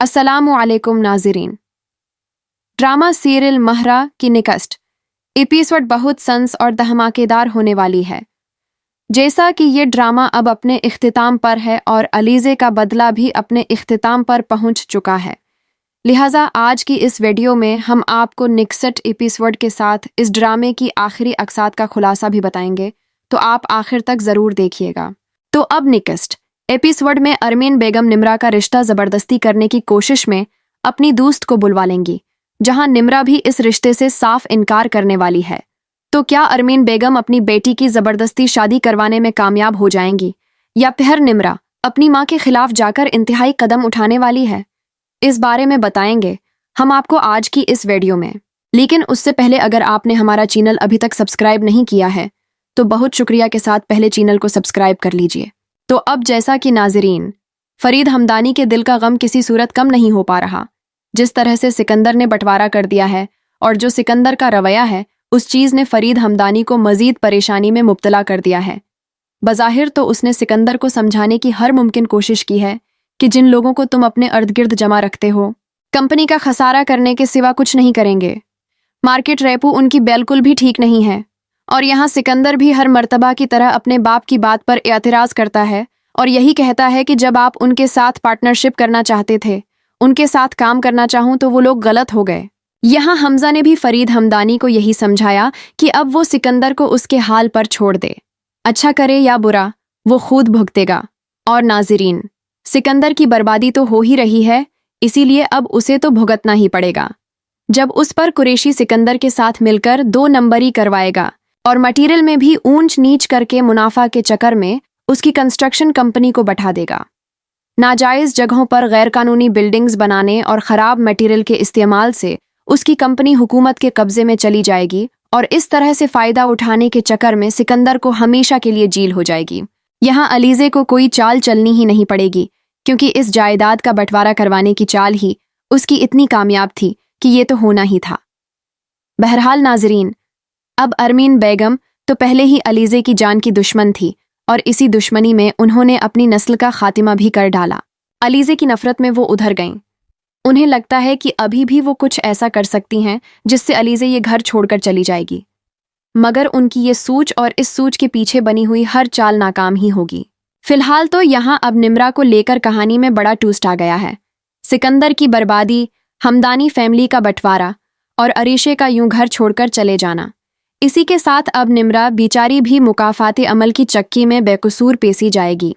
अस्सलामुअलैकुम नाज़रीन। Drama serial महरा की निकस्ट एपिसोड बहुत सन्स और धमाकेदार होने वाली है। जैसा कि ये ड्रामा अब अपने इख्तिताम पर है और अलीज़े का बदला भी अपने इख्तिताम पर पहुंच चुका है, लिहाजा आज की इस वीडियो में हम आपको निकस्ट एपिसोड के साथ इस ड्रामे की आखिरी अक़सात का खुलासा भी बताएंगे, तो आप आखिर तक ज़रूर देखिएगा। तो अब निकस्ट एपिसोड में अरमीन बेगम निम्रा का रिश्ता ज़बरदस्ती करने की कोशिश में अपनी दोस्त को बुलवा लेंगी, जहां निम्रा भी इस रिश्ते से साफ इनकार करने वाली है। तो क्या अरमीन बेगम अपनी बेटी की ज़बरदस्ती शादी करवाने में कामयाब हो जाएंगी, या फिर निम्रा अपनी मां के खिलाफ जाकर इंतहाई कदम उठाने वाली है? इस बारे में बताएंगे हम आपको आज की इस वीडियो में। लेकिन उससे पहले अगर आपने हमारा चैनल अभी तक सब्सक्राइब नहीं किया है तो बहुत शुक्रिया के साथ पहले चैनल को सब्सक्राइब कर लीजिए। तो अब जैसा कि नाजरीन, फरीद हमदानी के दिल का गम किसी सूरत कम नहीं हो पा रहा। जिस तरह से सिकंदर ने बंटवारा कर दिया है और जो सिकंदर का रवैया है, उस चीज़ ने फरीद हमदानी को मजीद परेशानी में मुब्तला कर दिया है। बज़ाहिर तो उसने सिकंदर को समझाने की हर मुमकिन कोशिश की है कि जिन लोगों को तुम अपने अर्द गिर्द जमा रखते हो, कंपनी का खसारा करने के सिवा कुछ नहीं करेंगे। मार्केट रेपो उनकी बिल्कुल भी ठीक नहीं है, और यहाँ सिकंदर भी हर मर्तबा की तरह अपने बाप की बात पर एतराज़ करता है और यही कहता है कि जब आप उनके साथ पार्टनरशिप करना चाहते थे, उनके साथ काम करना चाहूं तो वो लोग गलत हो गए। यहाँ हमजा ने भी फरीद हमदानी को यही समझाया कि अब वो सिकंदर को उसके हाल पर छोड़ दे, अच्छा करे या बुरा वो खुद भुगतेगा। और नाजरीन, सिकंदर की बर्बादी तो हो ही रही है, इसीलिए अब उसे तो भुगतना ही पड़ेगा। जब उस पर कुरैशी सिकंदर के साथ मिलकर 2 नंबरी करवाएगा और मटीरियल में भी ऊंच नीच करके मुनाफा के चक्कर में उसकी कंस्ट्रक्शन कंपनी को बैठा देगा। नाजायज़ जगहों पर गैरकानूनी बिल्डिंग्स बनाने और ख़राब मटीरियल के इस्तेमाल से उसकी कंपनी हुकूमत के कब्जे में चली जाएगी और इस तरह से फ़ायदा उठाने के चक्कर में सिकंदर को हमेशा के लिए जेल हो जाएगी। यहाँ अलीज़े को कोई चाल चलनी ही नहीं पड़ेगी, क्योंकि इस जायदाद का बंटवारा करवाने की चाल ही उसकी इतनी कामयाब थी कि ये तो होना ही था। बहरहाल नाजरीन, अब अरमीन बेगम तो पहले ही अलीज़े की जान की दुश्मन थी और इसी दुश्मनी में उन्होंने अपनी नस्ल का खातिमा भी कर डाला। अलीज़े की नफ़रत में वो उधर गईं। उन्हें लगता है कि अभी भी वो कुछ ऐसा कर सकती हैं जिससे अलीज़े ये घर छोड़कर चली जाएगी, मगर उनकी ये सूझ और इस सूझ के पीछे बनी हुई हर चाल नाकाम ही होगी। फिलहाल तो यहाँ अब निम्रा को लेकर कहानी में बड़ा ट्विस्ट आ गया है। सिकंदर की बर्बादी, हमदानी फैमिली का बंटवारा और अरीशे का यूं घर छोड़कर चले जाना। इसी के साथ अब निम्रा बेचारी भी मुकाफाते अमल की चक्की में बेकसूर पेशी जाएगी।